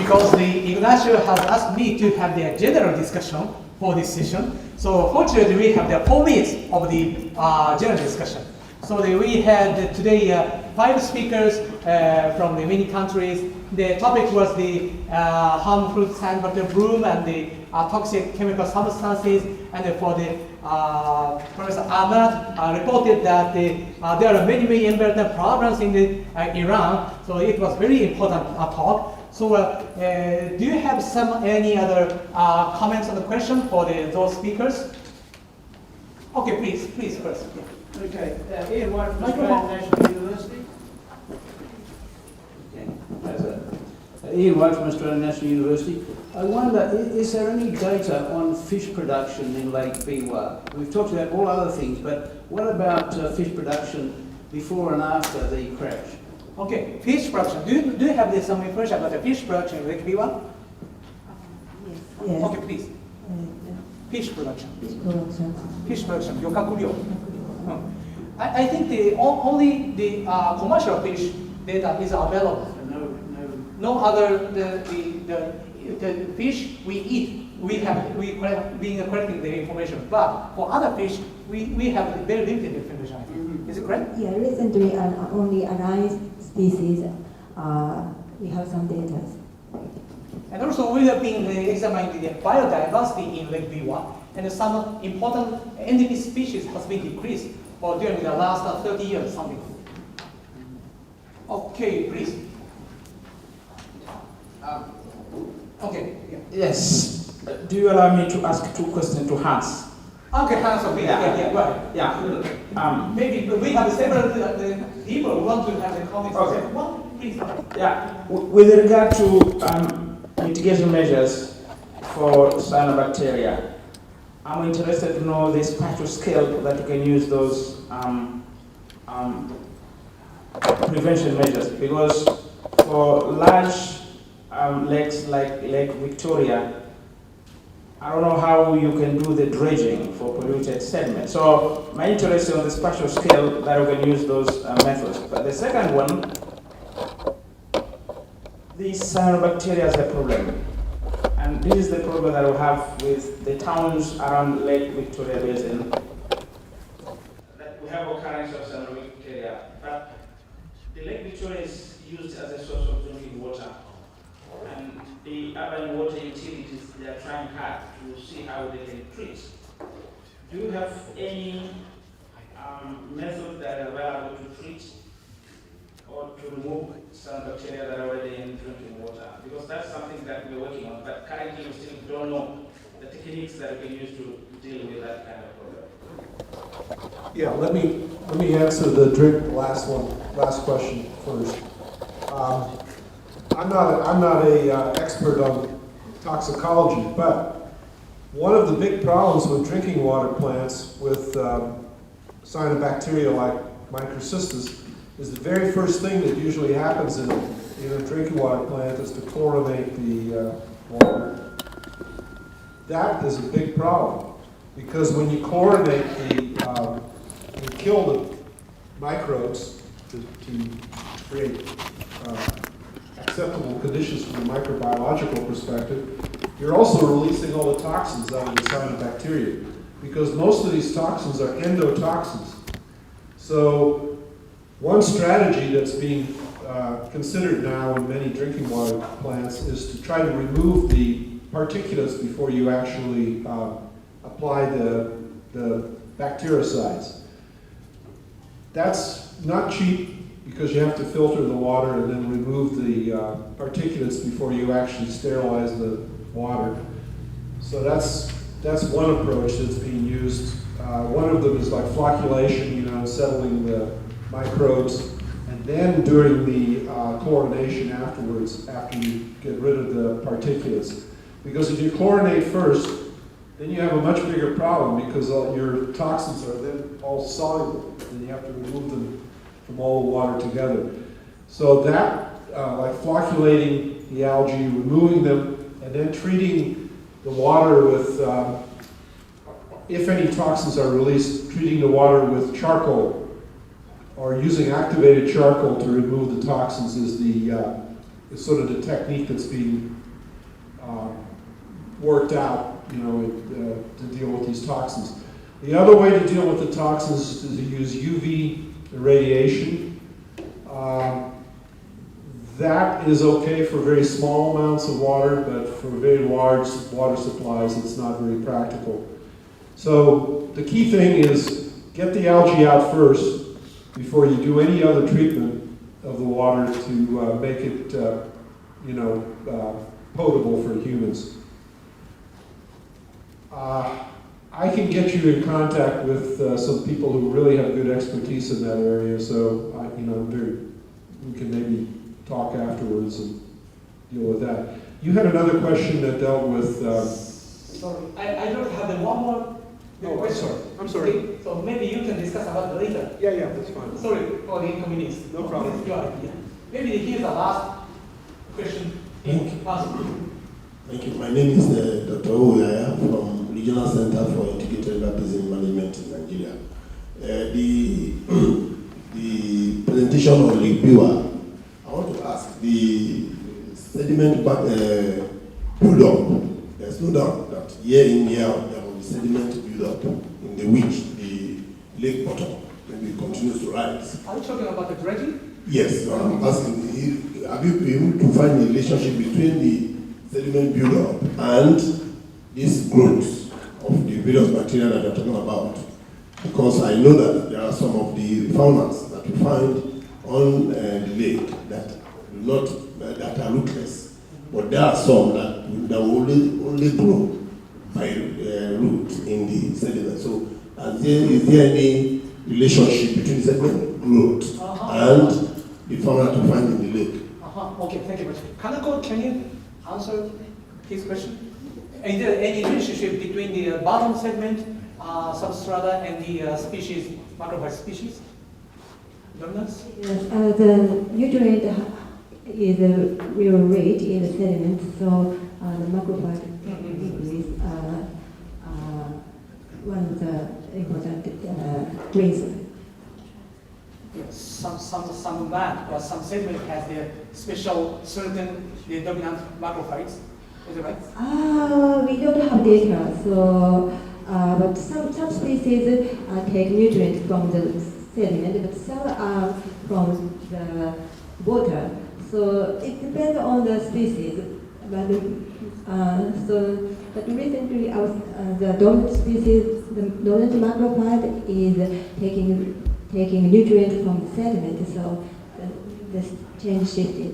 because Ignacio has asked me to have the general discussion for this session. So fortunately, we have the 4 minutes of the general discussion. So we had today 5 speakers from the many countries. The topic was the harmful sandwater bloom and the toxic chemical substances. And for the Professor Ahmad reported that there are many environmental problems in Iran. So it was very important talk. So do you have any other comments on the question for those speakers? Okay, please first. Yeah. Okay, Ian White from Australian National University. Ian White from Australian National University. I wonder, is there any data on fish production in Lake Biwa? We've talked about all other things, but what about fish production before and after the crash? Okay, fish production. Do you have some information about the fish production in Lake Biwa? Yes. Okay, please. Fish production. Fish production. 漁獲量. I think only the commercial fish data is available. No other the fish we eat, we been collecting the information. But for other fish, we have very limited information. I think. Is it correct? Yeah, recently only aligned species we have some data. And also we have been examining the biodiversity in Lake Biwa, and some important endemic species has been decreased during the last 30 years, something. Okay, please. Okay. Yeah. Yes. Do you allow me to ask 2 questions to Hans? Okay, Hans, okay. Yeah, right. Yeah. Maybe we have several people who want to have the comments. Okay. One, please. Yeah. With regard to mitigation measures for cyanobacteria, I'm interested to know the spatial scale that you can use those prevention measures, because for large lakes like Lake Victoria, I don't know how you can do the dredging for polluted sediment. So my interest is on the spatial scale that we can use those methods. But the second one, these cyanobacteria is a problem. And this is the problem that we have with the towns around Lake Victoria Basin. That we have occurrence of cyanobacteria, but the Lake Victoria is used as a source of drinking water. And the urban water utilities, they are trying hard to see how they can treat. Do you have any method that are available to treat or to remove some bacteria that are already in drinking water? Because that's something that we're working on, but currently we still don't know the techniques that we can use to deal with that kind of problem. Yeah, let me answer the last question first. I'm not a expert on toxicology, but one of the big problems with drinking water plants with cyanobacteria like microcystis is the very first thing that usually happens in a drinking water plant is to chlorinate the water. That is a big problem because when you chlorinate you kill the microbes to create acceptable conditions from a microbiological perspective, you're also releasing all the toxins out of the cyanobacteria because most of these toxins are endotoxins. So one strategy that's being considered now in many drinking water plants is to try to remove the particulates before you actually apply the bactericides. That's not cheap because you have to filter the water and then remove the particulates before you actually sterilize the water. So that's one approach that's being used. One of them is like flocculation, settling the microbes, and then doing the chlorination afterwards, after you get rid of the particulates. Because if you chlorinate first, then you have a much bigger problem because all your toxins are then all soluble, and you have to remove them from all the water together. So that, like flocculating the algae, removing them, and then treating the water with, if any toxins are released, treating the water with charcoal or using activated charcoal to remove the toxins is is sort of the technique that's being worked out, you know, to deal with these toxins. The other way to deal with the toxins is to use UV irradiation. That is okay for very small amounts of water, but for very large water supplies, it's not very practical. So the key thing is get the algae out first before you do any other treatment of the water to make it, you know, potable for humans. I can get you in contact with some people who really have good expertise in that area, so you know, we can maybe talk afterwards and deal with that. You had another question that dealt with. Sorry, I don't have the one more question. I'm sorry. Okay, so maybe you can discuss about it later. Yeah, that's fine. Sorry for the inconvenience. No problem. It's your idea. Maybe here's the last question. Thank you. My name is Dr. Oyaya from Regional Center for Integrated River Basin Management in Nigeria. The presentation on Lake Biwa, I want to ask, the sediment build-up, there's no doubt that year in, year out, there will be sediment build-up in the which the lake bottom maybe continues to rise. Are you talking about the dredging? Yes, I'm asking, have you been able to find a relationship between the sediment build-up and this growth of the various bacteria that you're talking about? Because I know that there are some of the faunas that you find on the lake that are rootless, but there are some that will only grow by root in the sediment. So, is there any relationship between sediment growth and the fauna to find in the lake? Okay, thank you very much. Kanako, can you answer his question? Is there any relationship between the bottom segment, substrata, and the species, macrophyte species? Dominance? Yes, the nutrient is real rate in the sediment, so the macrophyte increase one of the important reasons. Some land or some segment has their special certain the dominant macrophytes. Is it right? We don't have data, so but some species take nutrients from the sediment, but some are from the water. So it depends on the species. But but recently, the dominant species, the dominant macrophyte is taking nutrients from the sediment, so the change shifted.